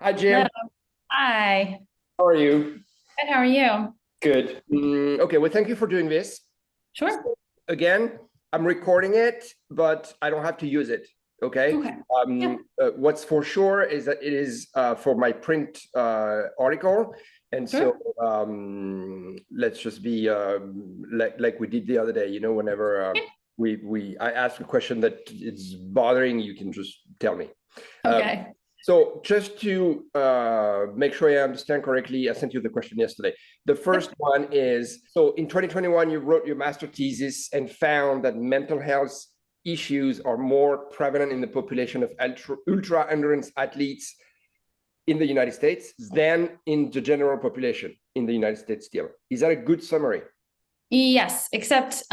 Hi, Hello. Jill. Hi. How are you? Good. How are you? Good. Okay, well, thank you for doing this. Sure. So, again, I'm recording it, but I don't have to use it. Okay. Okay. Yeah. What's for sure is that it is for my print article. And so Sure. let's just be like we did the other day, whenever Yeah. I ask a question that is bothering, you can just tell me. Um, Okay. So just to make sure I understand correctly, I sent you the question yesterday. The first Yep. one is, so in 2021, you wrote your master thesis and found that mental health issues are more prevalent in the population of ultra endurance athletes in the United States than in the general population in the United States still. Is that a good summary? Yes, except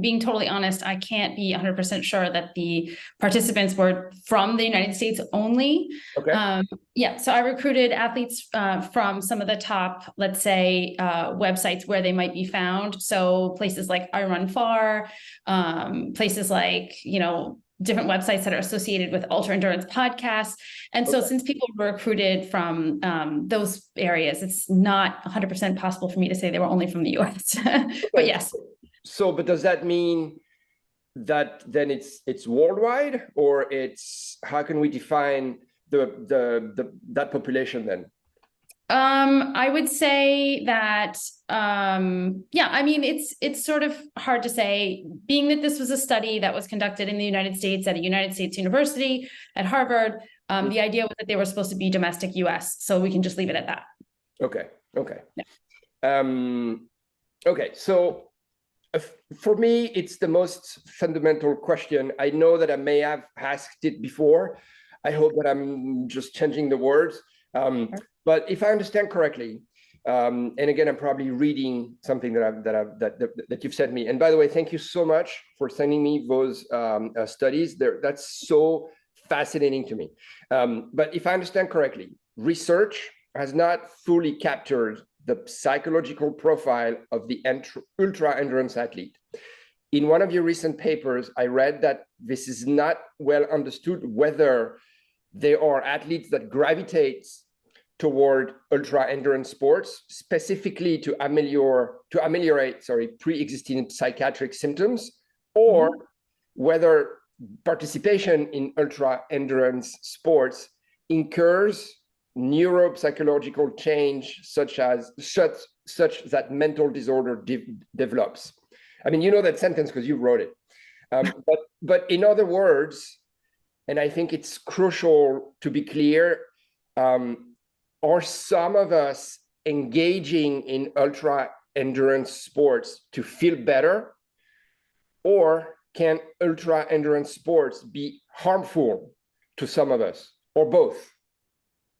being totally honest, I can't be 100% sure that the participants were from the United States only. Okay. Yeah, so I recruited athletes from some of the top, let's say, websites where they might be found. So places like I Run Far, places like, different websites that are associated with ultra endurance podcasts. And so Okay. since people were recruited from those areas, it's not 100% possible for me to say they were only from the US. But Okay. yes. So, but does that mean that then it's worldwide, or it's how can we define that population then? I would say that, yeah, I mean, it's sort of hard to say, being that this was a study that was conducted in the United States at a United States university at Harvard. The idea was that they were supposed to be domestic US, so we can just leave it at that. Okay. Okay. Yeah. Um, okay. So for me, it's the most fundamental question. I know that I may have asked it before. I hope that I'm just changing the words. But if I understand correctly, and again, I'm probably reading something that you've sent me. And by the way, thank you so much for sending me those studies. That's so fascinating to me. But if I understand correctly, research has not fully captured the psychological profile of the ultra endurance athlete. In one of your recent papers, I read that this is not well understood whether there are athletes that gravitate toward ultra endurance sports, specifically to ameliorate pre-existing psychiatric symptoms, or whether participation in ultra endurance sports incurs neuropsychological change such that mental disorder develops. I mean, you know that sentence because you wrote it. But in other words, and I think it's crucial to be clear, are some of us engaging in ultra endurance sports to feel better, or can ultra endurance sports be harmful to some of us, or both?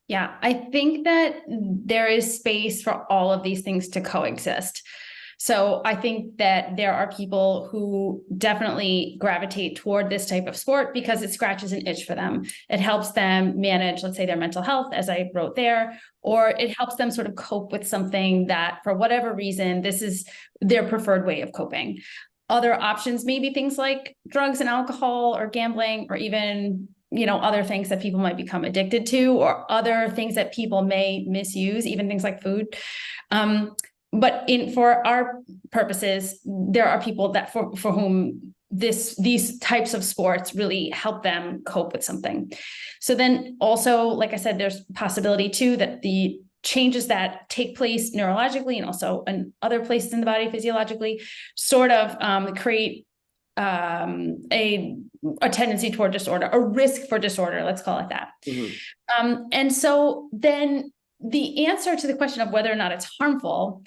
Yeah, I think that there is space for all of these things to coexist. So I think that there are people who definitely gravitate toward this type of sport because it scratches an itch for them. It helps them manage, let's say, their mental health, as I wrote there, or it helps them sort of cope with something that, for whatever reason, this is their preferred way of coping. Other options may be things like drugs and alcohol or gambling, or even other things that people might become addicted to, or other things that people may misuse, even things like food. But for our purposes, there are people that for whom these types of sports really help them cope with something. So then also, like I said, there's possibility too that the changes that take place neurologically and also in other places in the body physiologically sort of create a tendency toward disorder, a risk for disorder, let's call it that. And so then the answer to the question of whether or not it's harmful,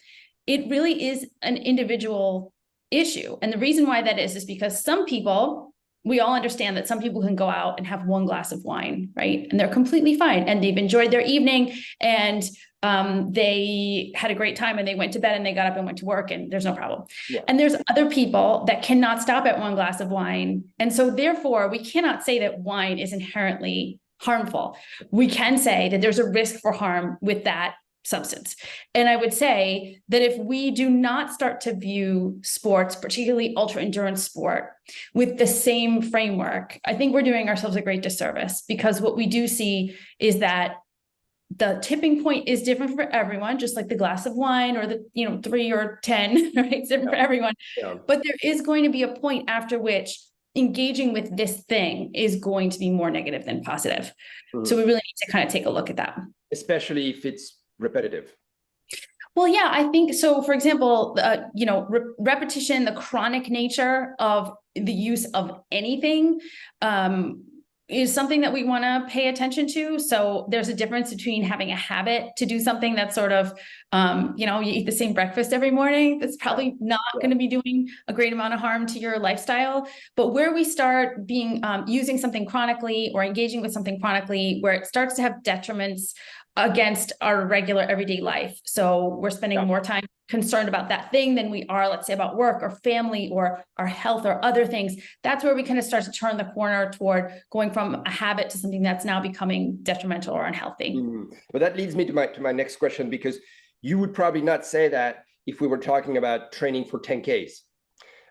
it really is an individual issue. And the reason why that is because some people, we all understand that some people can go out and have one glass of wine, right? And they're completely fine. And they've enjoyed their evening, and they had a great time, and they went to bed and they got up and went to work, and there's no problem. Yeah. And there's other people that cannot stop at one glass of wine. And so therefore, we cannot say that wine is inherently harmful. We can say that there's a risk for harm with that substance. And I would say that if we do not start to view sports, particularly ultra endurance sport, with the same framework, I think we're doing ourselves a great disservice, because what we do see is that the tipping point is different for everyone, just like the glass of wine or the, 3 or 10, right? It's different for everyone. Yeah. But there is going to be a point after which engaging with this thing is going to be more negative than positive. So we really need to kind of take a look at that. Especially if it's repetitive. Well, yeah, I think so. For example, repetition, the chronic nature of the use of anything, is something that we want to pay attention to. So there's a difference between having a habit to do something that's sort of, you eat the same breakfast every morning. That's probably not going to be doing a great amount of harm to your lifestyle. But where we start being using something chronically or engaging with something chronically, where it starts to have detriments against our regular everyday life. So we're spending more time concerned about that thing than we are, let's say, about work or family or our health or other things. That's where we kind of start to turn the corner toward going from a habit to something that's now becoming detrimental or unhealthy. But that leads me to my next question, because you would probably not say that if we were talking about training for 10Ks.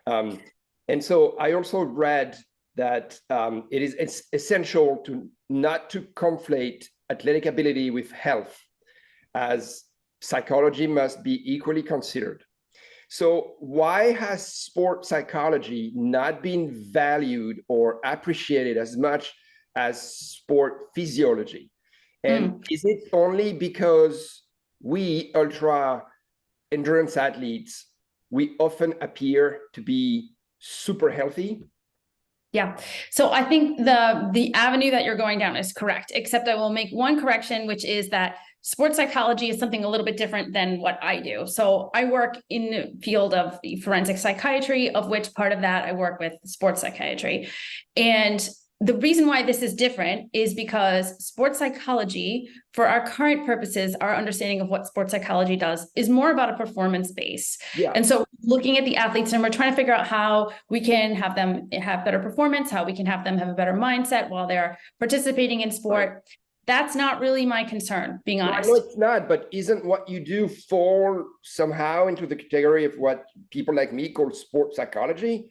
And so I also read that it's essential to not to conflate athletic ability with health, as psychology must be equally considered. So why has sport psychology not been valued or appreciated as much as sport physiology? And is it only because we ultra endurance athletes, we often appear to be super healthy? Yeah. So I think the avenue that you're going down is correct, except I will make one correction, which is that sports psychology is something a little bit different than what I do. So I work in the field of forensic psychiatry, of which part of that I work with sports psychiatry. And the reason why this is different is because sports psychology, for our current purposes, our understanding of what sports psychology does is more about a performance base. Yeah. And so looking at the athletes, and we're trying to figure out how we can have them have better performance, how we can have them have a better mindset while they're participating in sport. Right. That's not really my concern, being honest. No, it's not, but isn't what you do fall somehow into the category of what people like me call sports psychology?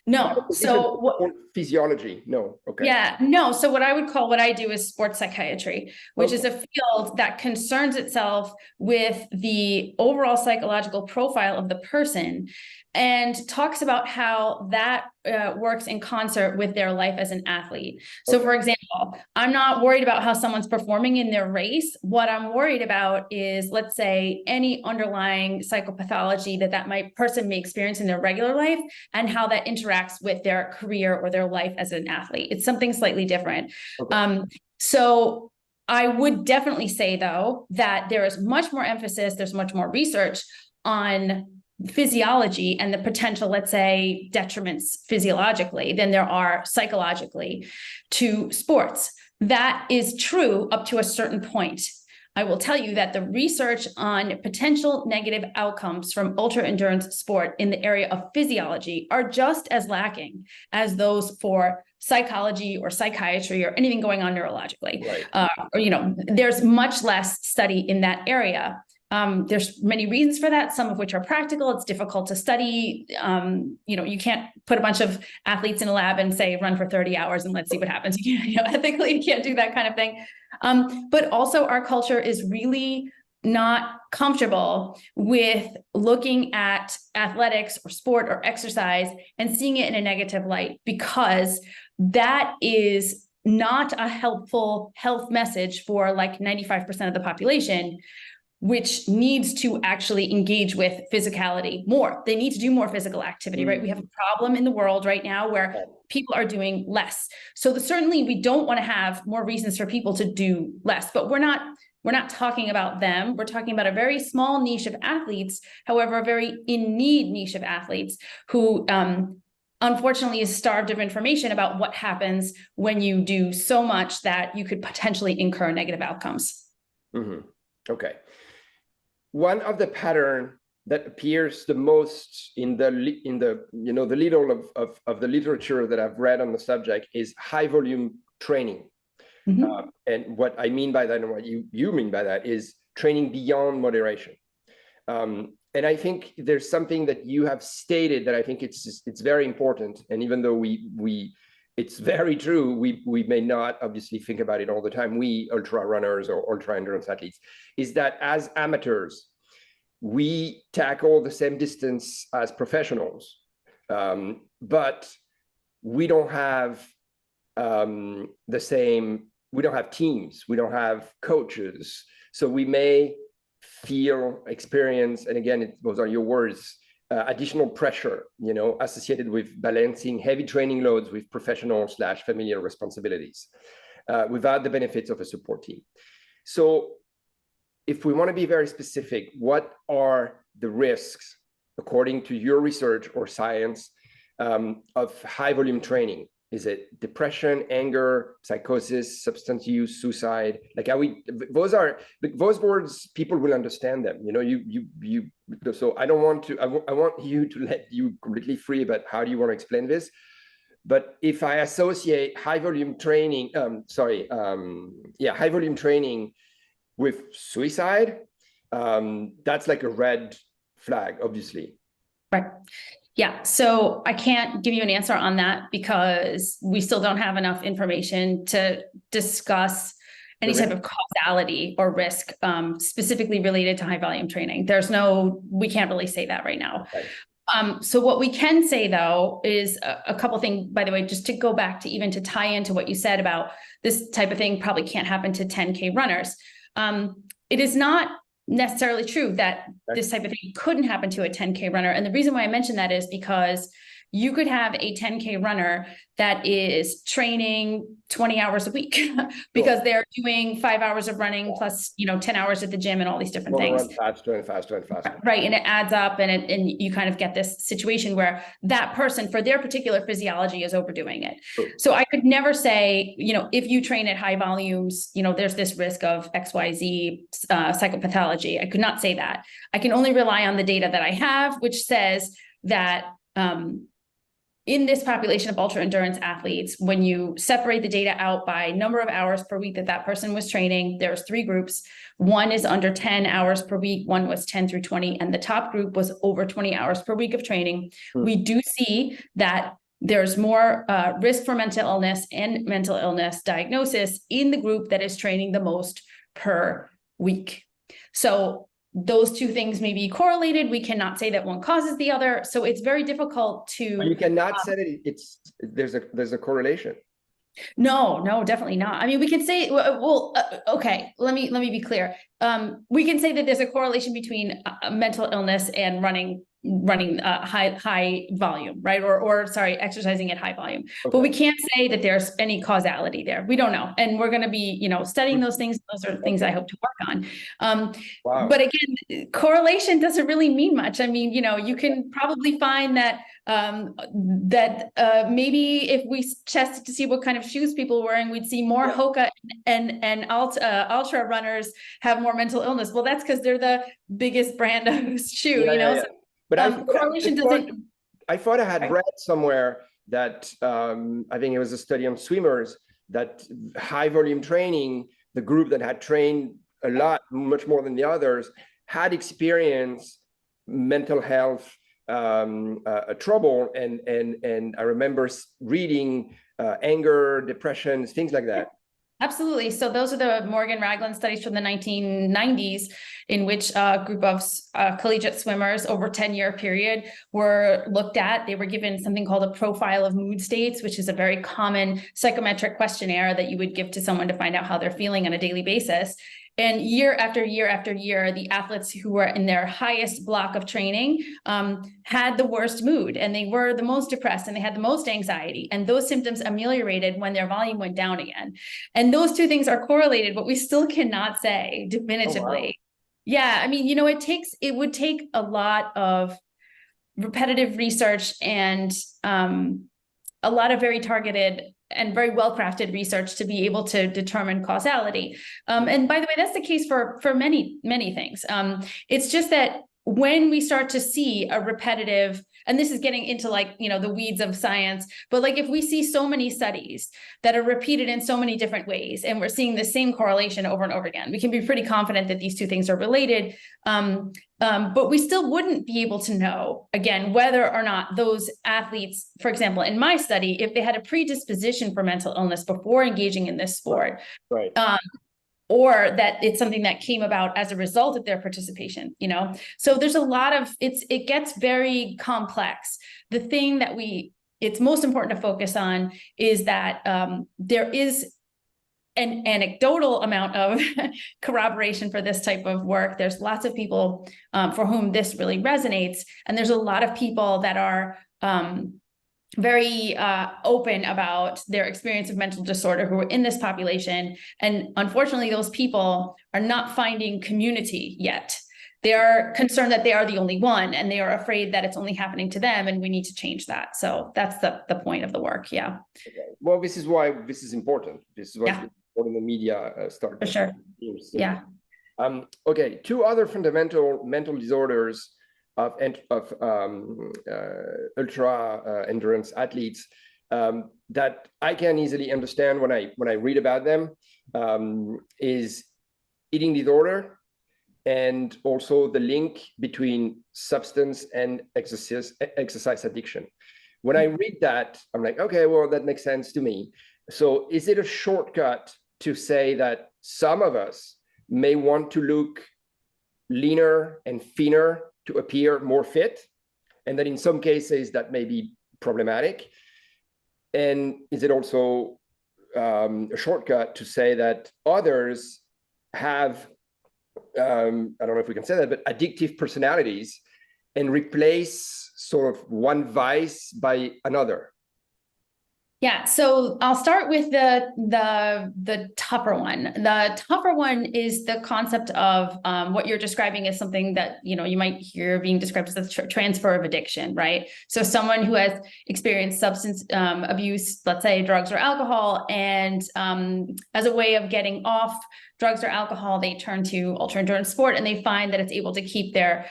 No. So what physiology? No. Okay. Yeah, no. So what I would call what I do is sports psychiatry, which is a field that concerns itself with the overall psychological profile of the person and talks about how that works in concert with their life as an athlete. So for example, I'm not worried about how someone's performing in their race. What I'm worried about is, let's say, any underlying psychopathology that person may experience in their regular life and how that interacts with their career or their life as an athlete. It's something slightly different. So I would definitely say, though, that there is much more emphasis, there's much more research on physiology and the potential, let's say, detriments physiologically than there are psychologically to sports. That is true up to a certain point. I will tell you that the research on potential negative outcomes from ultra endurance sport in the area of physiology are just as lacking as those for psychology or psychiatry or anything going on neurologically. Right. There's much less study in that area. There's many reasons for that, some of which are practical. It's difficult to study. You can't put a bunch of athletes in a lab and say, run for 30 hours and let's see what happens. Ethically, you can't do that kind of thing. But also our culture is really not comfortable with looking at athletics or sport or exercise and seeing it in a negative light, because that is not a helpful health message for like 95% of the population, which needs to actually engage with physicality more. They need to do more physical activity, right? We have a problem in the world right now where people are doing less. So certainly we don't want to have more reasons for people to do less, but we're not talking about them. We're talking about a very small niche of athletes, however, a very in need niche of athletes who unfortunately is starved of information about what happens when you do so much that you could potentially incur negative outcomes. Okay. One of the pattern that appears the most in the little of the literature that I've read on the subject is high volume training. And what I mean by that, and what you mean by that, is training beyond moderation. And I think there's something that you have stated that I think it's very important. And even though we it's very true. We may not obviously think about it all the time. We ultra runners or ultra endurance athletes, is that as amateurs, we tackle the same distance as professionals, but we don't have the same. We don't have teams. We don't have coaches. So we may experience, and again, those are your words, additional pressure, associated with balancing heavy training loads with professional/familiar responsibilities, without the benefits of a support team. So if we want to be very specific, what are the risks, according to your research or science, of high volume training? Is it depression, anger, psychosis, substance use, suicide? Like, those words, people will understand them. So I don't want to, I want you to let you completely free about how do you want to explain this. But if I associate high volume training, high volume training with suicide, that's like a red flag, obviously. Right. Yeah. So I can't give you an answer on that because we still don't have enough information to discuss any type of causality or risk, specifically related to high volume training. We can't really say that right now. Okay. So what we can say though is a couple things, by the way, just to go back to even to tie into what you said about this type of thing probably can't happen to 10K runners. It is not necessarily true that this type of thing couldn't happen to a 10K runner. And the reason why I mention that is because you could have a 10K runner that is training 20 hours a week because they're doing 5 hours of running plus, 10 hours at the gym and all these different things. Faster and faster and faster. Right. And it adds up and you kind of get this situation where that person for their particular physiology is overdoing it. Sure. So I could never say, if you train at high volumes, there's this risk of XYZ psychopathology. I could not say that. I can only rely on the data that I have, which says that, in this population of ultra endurance athletes, when you separate the data out by number of hours per week that person was training, there's 3 groups. One is under 10 hours per week, one was 10 through 20, and the top group was over 20 hours per week of training. We do see that there's more risk for mental illness and mental illness diagnosis in the group that is training the most per week. So those two things may be correlated. We cannot say that one causes the other. So it's very difficult to. You cannot say that there's a correlation. No, definitely not. I mean, we can say, okay, let me be clear. We can say that there's a correlation between mental illness and running high volume, right? Or exercising at high volume. Okay. But we can't say that there's any causality there. We don't know. And we're going to be, studying those things. Those are things I hope to work on. Wow. But again, correlation doesn't really mean much. I mean, you can probably find that maybe if we tested to see what kind of shoes people were wearing, we'd see more Hoka and ultra runners have more mental illness. Well, that's because they're the biggest brand of shoe, So, but correlation doesn't. I thought I had read somewhere that I think it was a study on swimmers that high volume training, the group that had trained a lot, much more than the others, had experienced mental health trouble, and I remember reading anger, depression, things like that. Absolutely. So those are the Morgan Ragland studies from the 1990s, in which a group of collegiate swimmers over a 10-year period were looked at. They were given something called a profile of mood states, which is a very common psychometric questionnaire that you would give to someone to find out how they're feeling on a daily basis. And year after year after year, the athletes who were in their highest block of training had the worst mood, and they were the most depressed, and they had the most anxiety. And those symptoms ameliorated when their volume went down again. And those two things are correlated, but we still cannot say definitively. Oh, wow. Yeah, I mean, it would take a lot of repetitive research and a lot of very targeted and very well-crafted research to be able to determine causality. And by the way, that's the case for many, many things. It's just that when we start to see a repetitive, and this is getting into like, the weeds of science, but like if we see so many studies that are repeated in so many different ways, and we're seeing the same correlation over and over again, we can be pretty confident that these two things are related. But we still wouldn't be able to know, again, whether or not those athletes, for example, in my study, if they had a predisposition for mental illness before engaging in this sport, Right. or that it's something that came about as a result of their participation, So there's a lot of, it gets very complex. The thing that it's most important to focus on is that there is an anecdotal amount of corroboration for this type of work. There's lots of people for whom this really resonates. And there's a lot of people that are very open about their experience of mental disorder who are in this population. And unfortunately, those people are not finding community yet. They are concerned that they are the only one, and they are afraid that it's only happening to them, and we need to change that. So that's the point of the work. Yeah. Okay. Well, this is why this is important. This is what the media start. For sure. Yeah. Okay. Two other fundamental mental disorders of ultra endurance athletes that I can easily understand when I read about them is eating disorder, and also the link between substance and exercise addiction. When I read that, I'm like, okay, well, that makes sense to me. So is it a shortcut to say that some of us may want to look leaner and thinner to appear more fit, and that in some cases that may be problematic? And is it also a shortcut to say that others have, I don't know if we can say that, but addictive personalities, and replace sort of one vice by another? Yeah, so I'll start with the tougher one. The tougher one is the concept of what you're describing as something that you might hear being described as the transfer of addiction, right? So someone who has experienced substance abuse, let's say drugs or alcohol, and as a way of getting off drugs or alcohol, they turn to ultra endurance sport, and they find that it's able to keep their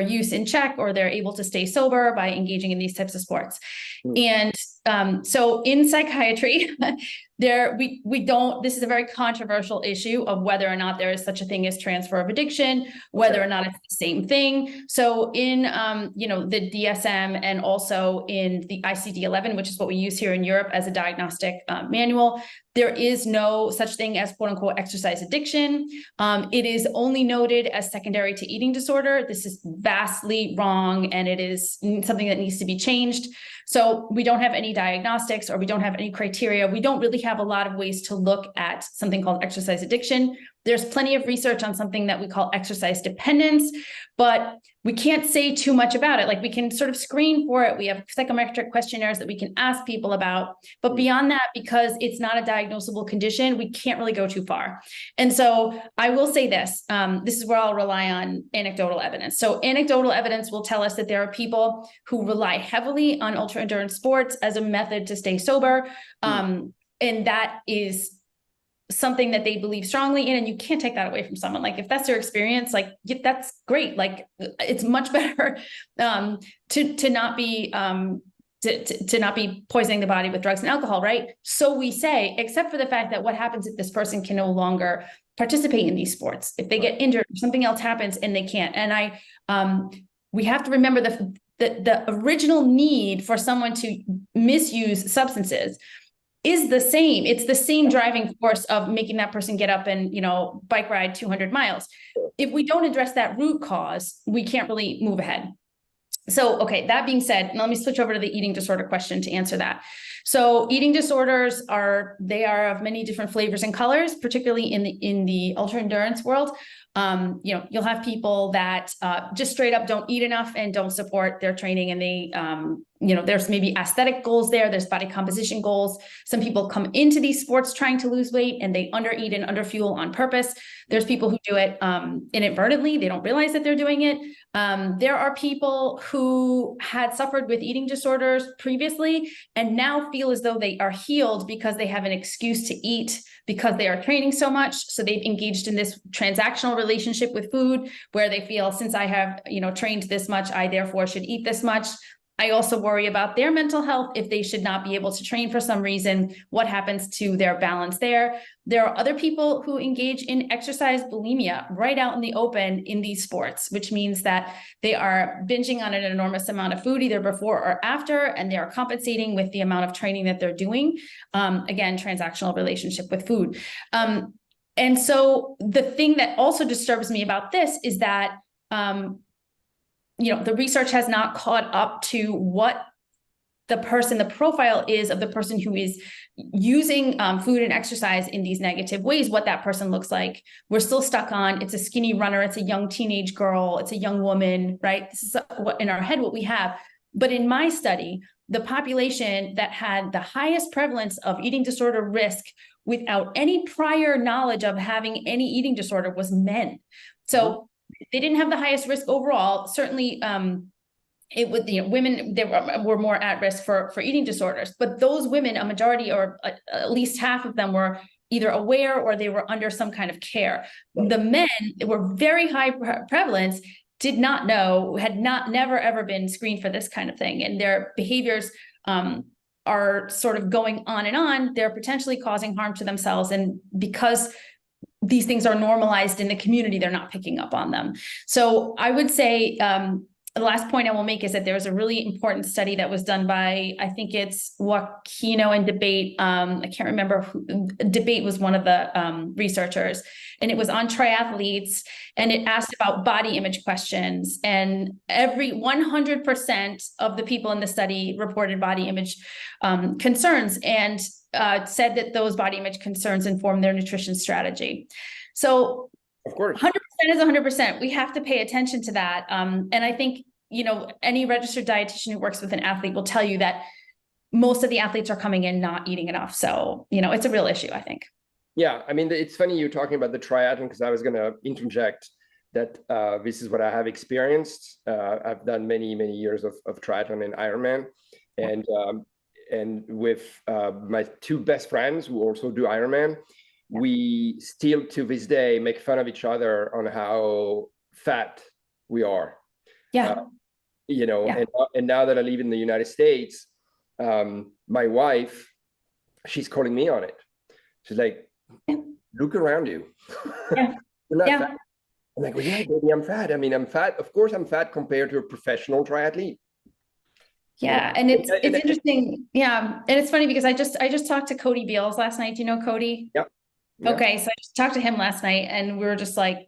use in check, or they're able to stay sober by engaging in these types of sports. And so in psychiatry, we don't, this is a very controversial issue of whether or not there is such a thing as transfer of addiction, whether or not it's the same thing. So in, the DSM, and also in the ICD-11, which is what we use here in Europe as a diagnostic manual, there is no such thing as quote unquote exercise addiction. It is only noted as secondary to eating disorder. This is vastly wrong, and it is something that needs to be changed. So we don't have any diagnostics, or we don't have any criteria. We don't really have a lot of ways to look at something called exercise addiction. There's plenty of research on something that we call exercise dependence, but we can't say too much about it. Like, we can sort of screen for it. We have psychometric questionnaires that we can ask people about, but beyond that, because it's not a diagnosable condition, we can't really go too far. And so I will say this, this is where I'll rely on anecdotal evidence. So anecdotal evidence will tell us that there are people who rely heavily on ultra endurance sports as a method to stay sober. And that is something that they believe strongly in, and you can't take that away from someone. Like, if that's their experience, like, that's great. Like, it's much better to not be to not be poisoning the body with drugs and alcohol, right? So we say, except for the fact that what happens if this person can no longer participate in these sports, if they get injured or something else happens and they can't. And we have to remember the original need for someone to misuse substances is the same. It's the same driving force of making that person get up and, bike ride 200 miles. If we don't address that root cause, we can't really move ahead. So, okay, that being said, let me switch over to the eating disorder question to answer that. So eating disorders are of many different flavors and colors, particularly in the ultra endurance world. You'll have people that just straight up don't eat enough and don't support their training, and they, there's maybe aesthetic goals there. There's body composition goals. Some people come into these sports trying to lose weight, and they undereat and underfuel on purpose. There's people who do it inadvertently. They don't realize that they're doing it. There are people who had suffered with eating disorders previously and now feel as though they are healed because they have an excuse to eat because they are training so much. So they've engaged in this transactional relationship with food where they feel, since I have, trained this much, I therefore should eat this much. I also worry about their mental health. If they should not be able to train for some reason, what happens to their balance there? There are other people who engage in exercise bulimia right out in the open in these sports, which means that they are binging on an enormous amount of food either before or after, and they are compensating with the amount of training that they're doing. Again, transactional relationship with food. And so the thing that also disturbs me about this is that the research has not caught up to what the profile is of the person who is using food and exercise in these negative ways, what that person looks like. We're still stuck on, it's a skinny runner, it's a young teenage girl, it's a young woman, right? This is what in our head, what we have. But in my study, the population that had the highest prevalence of eating disorder risk without any prior knowledge of having any eating disorder was men. So they didn't have the highest risk overall. Certainly, it would, women, they were more at risk for eating disorders. But those women, a majority or at least half of them were either aware or they were under some kind of care. The men were very high prevalence, did not know, had never ever been screened for this kind of thing, and their behaviors are sort of going on and on. They're potentially causing harm to themselves, and because these things are normalized in the community, they're not picking up on them. So I would say the last point I will make is that there was a really important study that was done by, I think it's Joaquino and Debate. I can't remember who. Debate was one of the researchers, and it was on triathletes, and it asked about body image questions. And every 100% of the people in the study reported body image concerns, and said that those body image concerns inform their nutrition strategy. So of course, 100% is 100%. We have to pay attention to that. And I think, any registered dietitian who works with an athlete will tell you that most of the athletes are coming in not eating enough. So, it's a real issue, I think. Yeah, I mean, it's funny you're talking about the triathlon, because I was going to interject that this is what I have experienced. I've done many, many years of triathlon and Ironman. And with my two best friends who also do Ironman, we still to this day make fun of each other on how fat we are. Yeah. And now that I live in the United States, my wife, she's calling me on it. She's like, look around you. Yeah. You're not fat. I'm like, well, yeah, baby, I'm fat. I mean, I'm fat. Of course, I'm fat compared to a professional triathlete. Yeah, and it's interesting. Yeah, and it's funny because I just talked to Cody Beals last night. Do you know Cody? Yep. Okay, so I just talked to him last night, and we were just like,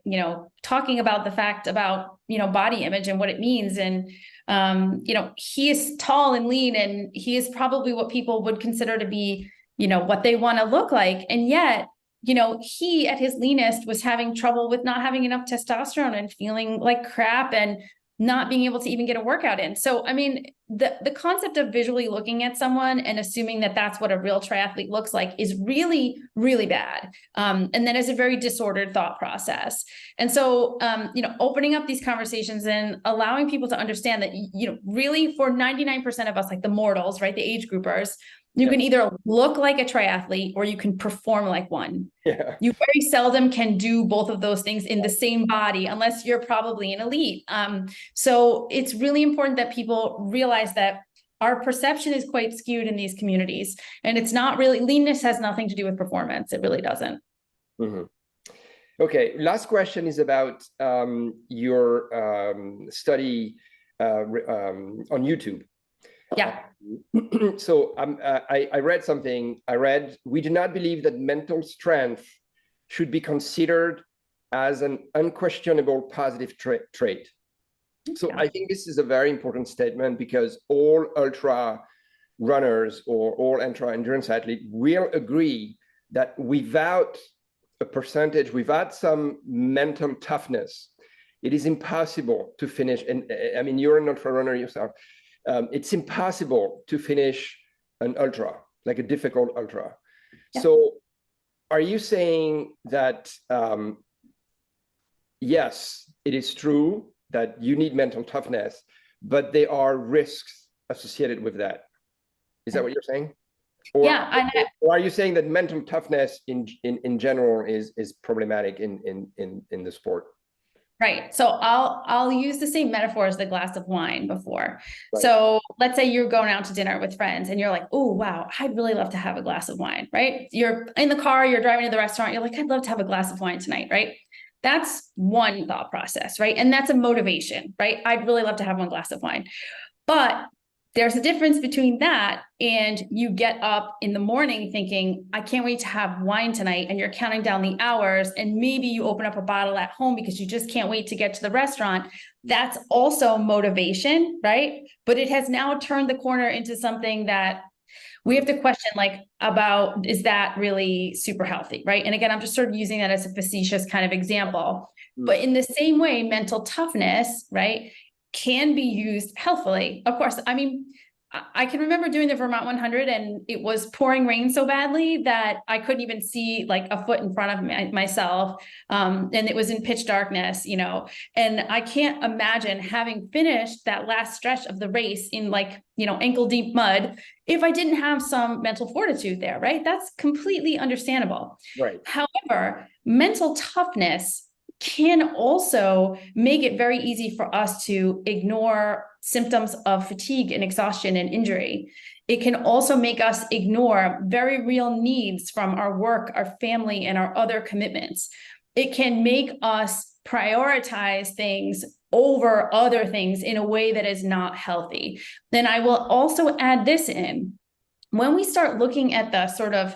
talking about the fact about body image and what it means, and he is tall and lean, and he is probably what people would consider to be what they want to look like, and yet he at his leanest was having trouble with not having enough testosterone and feeling like crap and not being able to even get a workout in. So, I mean, the concept of visually looking at someone and assuming that that's what a real triathlete looks like is really, really bad. And that is a very disordered thought process. And so, opening up these conversations and allowing people to understand that, really for 99% of us, like the mortals, right, the age groupers, you can either look like a triathlete or you can perform like one. Yeah. You very seldom can do both of those things in the same body unless you're probably an elite. So it's really important that people realize that our perception is quite skewed in these communities. And it's not really, leanness has nothing to do with performance. It really doesn't. Mm-hmm. Okay, last question is about your study on YouTube. Yeah. So I read something. We do not believe that mental strength should be considered as an unquestionable positive trait. So I think this is a very important statement, because all ultra runners or all ultra endurance athletes will agree that without a percentage, without some mental toughness, it is impossible to finish. And I mean, you're an ultra runner yourself. It's impossible to finish an ultra, like a difficult ultra. Yeah. So are you saying that, yes, it is true that you need mental toughness, but there are risks associated with that? Is that what you're saying? Or, Yeah, or are you saying that mental toughness in general is problematic in the sport? right. So I'll use the same metaphor as the glass of wine before. Right. So let's say you're going out to dinner with friends and you're like, oh, wow, I'd really love to have a glass of wine, right? You're in the car, you're driving to the restaurant, you're like, I'd love to have a glass of wine tonight, right? That's one thought process, right? And that's a motivation, right? I'd really love to have one glass of wine. But there's a difference between that and you get up in the morning thinking, I can't wait to have wine tonight, and you're counting down the hours, and maybe you open up a bottle at home because you just can't wait to get to the restaurant. That's also motivation, right? But it has now turned the corner into something that we have to question, like, about, is that really super healthy, right? And again, I'm just sort of using that as a facetious kind of example. But in the same way, mental toughness, right, can be used healthfully. Of course, I mean, I can remember doing the Vermont 100 and it was pouring rain so badly that I couldn't even see like a foot in front of myself. And it was in pitch darkness, you know, and I can't imagine having finished that last stretch of the race in like, you know, ankle deep mud if I didn't have some mental fortitude there, right? That's completely understandable. Right. However, mental toughness can also make it very easy for us to ignore symptoms of fatigue and exhaustion and injury. It can also make us ignore very real needs from our work, our family, and our other commitments. It can make us prioritize things over other things in a way that is not healthy. Then I will also add this in. When we start looking at the sort of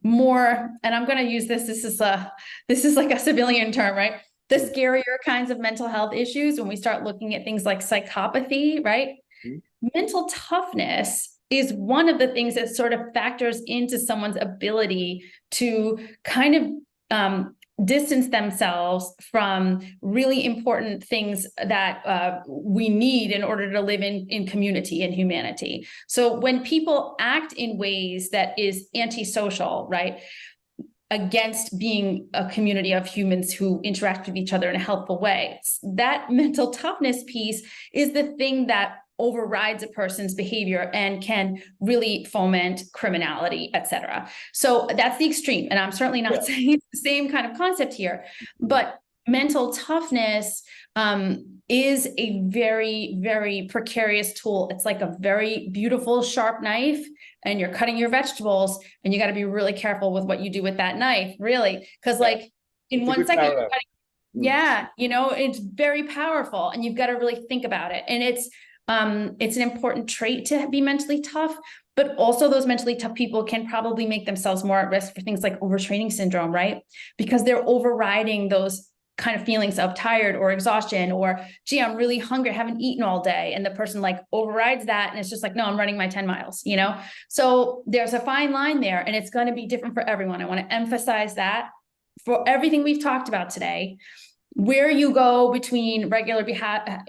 more, and I'm going to use this is like a civilian term, right? The scarier kinds of mental health issues, when we start looking at things like psychopathy, right? Mental toughness is one of the things that sort of factors into someone's ability to kind of distance themselves from really important things that we need in order to live in community and humanity. So when people act in ways that is antisocial, right, against being a community of humans who interact with each other in a helpful way, that mental toughness piece is the thing that overrides a person's behavior and can really foment criminality, et cetera. So that's the extreme. And I'm certainly not saying it's the same kind of concept here, but mental toughness is a very, very precarious tool. It's like a very beautiful, sharp knife, and you're cutting your vegetables, and you got to be really careful with what you do with that knife, really. Because like in one second, you're cutting, you know, it's very powerful, and you've got to really think about it. And it's an important trait to be mentally tough, but also those mentally tough people can probably make themselves more at risk for things like overtraining syndrome, right? Because they're overriding those kind of feelings of tired or exhaustion, or, gee, I'm really hungry, I haven't eaten all day. And the person like overrides that. And it's just like, no, I'm running my 10 miles, you know? So there's a fine line there, and it's going to be different for everyone. I want to emphasize that for everything we've talked about today. Where you go between regular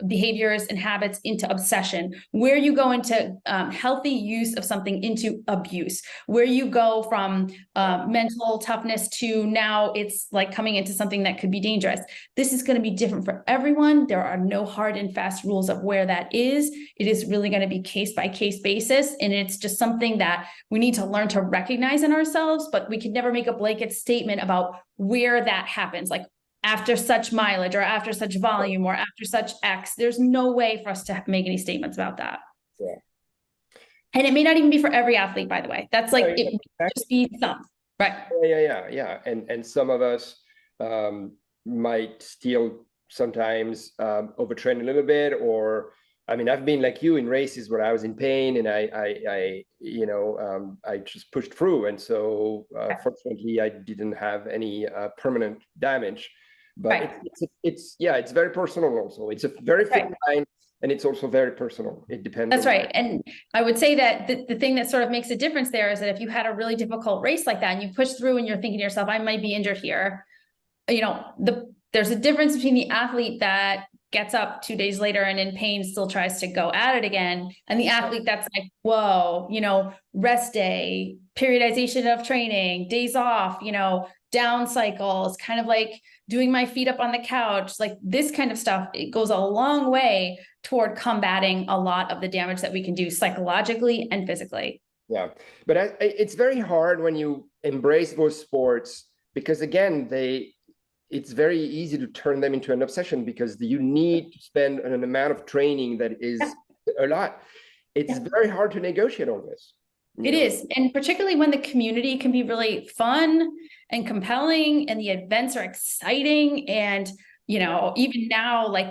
behaviors and habits into obsession, where you go into healthy use of something into abuse, where you go from mental toughness to now it's like coming into something that could be dangerous. This is going to be different for everyone. There are no hard and fast rules of where that is. It is really going to be case by case basis. And it's just something that we need to learn to recognize in ourselves, but we can never make a blanket statement about where that happens. Like, after such mileage or after such volume or after such X, there's no way for us to make any statements about that. Yeah. And it may not even be for every athlete, by the way. That's like, it may just be some, right? Yeah. And some of us might still sometimes overtrain a little bit, or, I mean, I've been like you in races where I was in pain and I just pushed through. And so fortunately I didn't have any permanent damage. But it's very personal also. It's a very fine line, and it's also very personal. It depends. That's right. And I would say that the thing that sort of makes a difference there is that if you had a really difficult race like that and you push through and you're thinking to yourself, I might be injured here, you know, there's a difference between the athlete that gets up 2 days later and in pain still tries to go at it again, and the athlete that's like, whoa, you know, rest day, periodization of training, days off, you know, down cycles, kind of like doing my feet up on the couch, like this kind of stuff. It goes a long way toward combating a lot of the damage that we can do psychologically and physically. Yeah, but it's very hard when you embrace those sports because again, it's very easy to turn them into an obsession because you need to spend an amount of training that is a lot. It's very hard to negotiate all this. It is. And particularly when the community can be really fun and compelling and the events are exciting. And, you know, even now, like,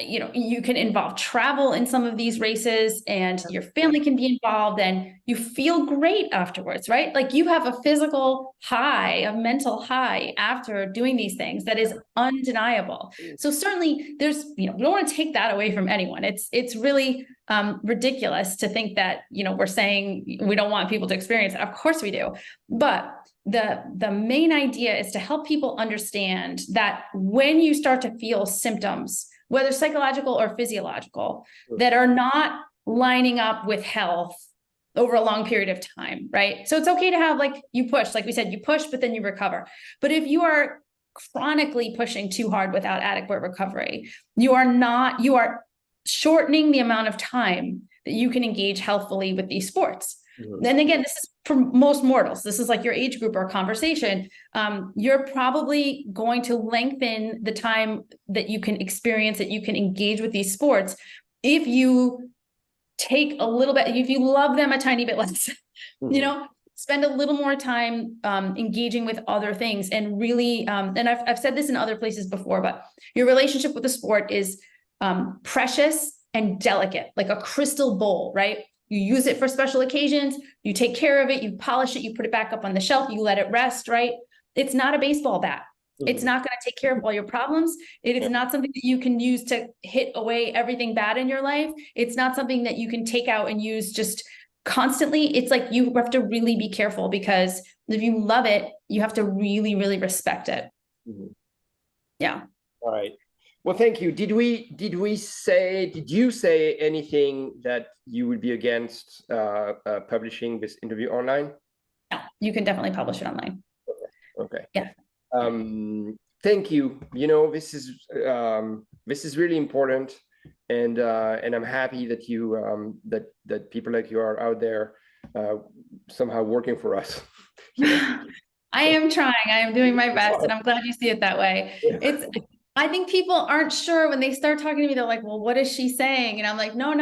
you know, you can involve travel in some of these races and your family can be involved and you feel great afterwards, right? Like you have a physical high, a mental high after doing these things that is undeniable. So certainly there's, you know, we don't want to take that away from anyone. It's really ridiculous to think that, you know, we're saying we don't want people to experience it. Of course we do. But the main idea is to help people understand that when you start to feel symptoms, whether psychological or physiological, that are not lining up with health over a long period of time, right? So it's okay to have, like, you push, like we said, you push, but then you recover. But if you are chronically pushing too hard without adequate recovery, you are shortening the amount of time that you can engage healthfully with these sports. And again, this is for most mortals. This is like your age group or conversation. You're probably going to lengthen the time that you can experience, that you can engage with these sports if you take a little bit, if you love them a tiny bit less, you know, spend a little more time engaging with other things and really, and I've said this in other places before, but your relationship with the sport is precious and delicate, like a crystal bowl, right? You use it for special occasions, you take care of it, you polish it, you put it back up on the shelf, you let it rest, right? It's not a baseball bat. It's not going to take care of all your problems. It is not something that you can use to hit away everything bad in your life. It's not something that you can take out and use just constantly. It's like you have to really be careful because if you love it, you have to really, really respect it. Yeah. All right. Well, thank you. Did you say anything that you would be against publishing this interview online? No, you can definitely publish it online. Okay. Yeah. Thank you. You know, this is really important, and I'm happy that you that people like you are out there somehow working for us. I am trying. I am doing my best, and I'm glad you see it that way. I think people aren't sure when they start talking to me. They're like, "Well, what is she saying?" And I'm like, "No,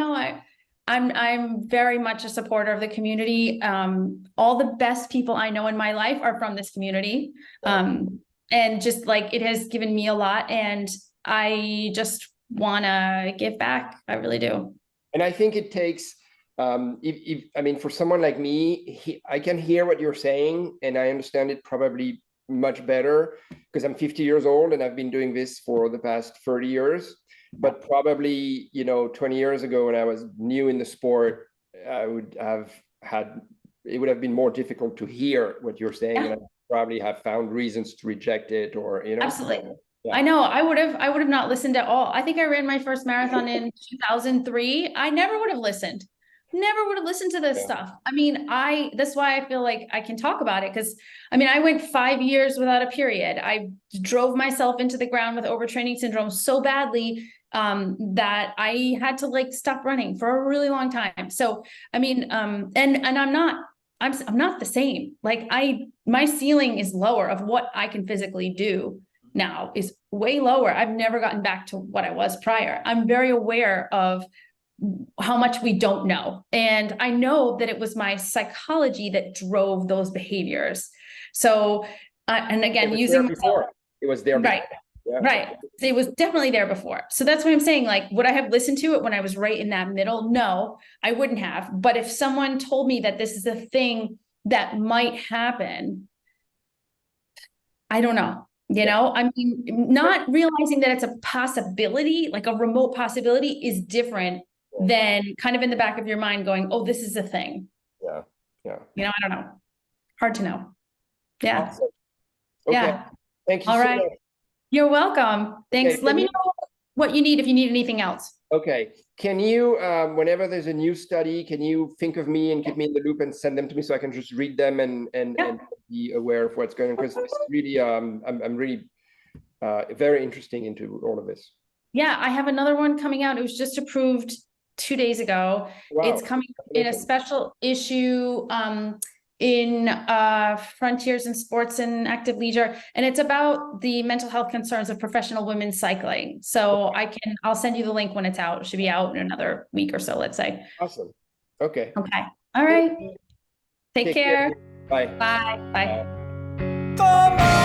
I'm very much a supporter of the community. All the best people I know in my life are from this community, and just like it has given me a lot, and I just want to give back. I really do." And I think it takes. I mean, for someone like me, I can hear what you're saying, and I understand it probably much better because I'm 50 years old and I've been doing this for the past 30 years. But probably, you know, 20 years ago when I was new in the sport, it would have been more difficult to hear what you're saying, and I probably have found reasons to reject it, or, you know. Absolutely. Yeah. I know I would have not listened at all. I think I ran my first marathon in 2003. I never would have listened. Never would have listened to this stuff. I mean, that's why I feel like I can talk about it. Cause I mean, I went 5 years without a period. I drove myself into the ground with overtraining syndrome so badly that I had to like stop running for a really long time. So, I mean, and I'm not the same. Like my ceiling is lower of what I can physically do now is way lower. I've never gotten back to what I was prior. I'm very aware of how much we don't know. And I know that it was my psychology that drove those behaviors. So, and again, using myself, it was there before. Right. Yeah. Right. It was definitely there before. So that's what I'm saying. Like, would I have listened to it when I was right in that middle? No, I wouldn't have. But if someone told me that this is a thing that might happen, I don't know. You know, I mean, not realizing that it's a possibility, like a remote possibility, is different than kind of in the back of your mind going, oh, this is a thing. Yeah. Yeah. You know, I don't know. Hard to know. Yeah. Awesome. Okay. Yeah. Thank you. All right. So much. You're welcome. Thanks. Okay, Let me know what you need if you need anything else. Okay. Can you, whenever there's a new study, can you think of me and keep me in the loop and send them to me so I can just read them and be aware of what's going on? Because it's really, I'm really very interesting into all of this. Yeah, I have another one coming out. It was just approved 2 days ago. Wow. It's coming in a special issue in Frontiers in Sports and Active Leisure, and it's about the mental health concerns of professional women cycling. So I'll send you the link when it's out. It should be out in another week or so, let's say. Awesome. Okay. Okay. All right. Take care. Bye. Bye. Bye. Come on.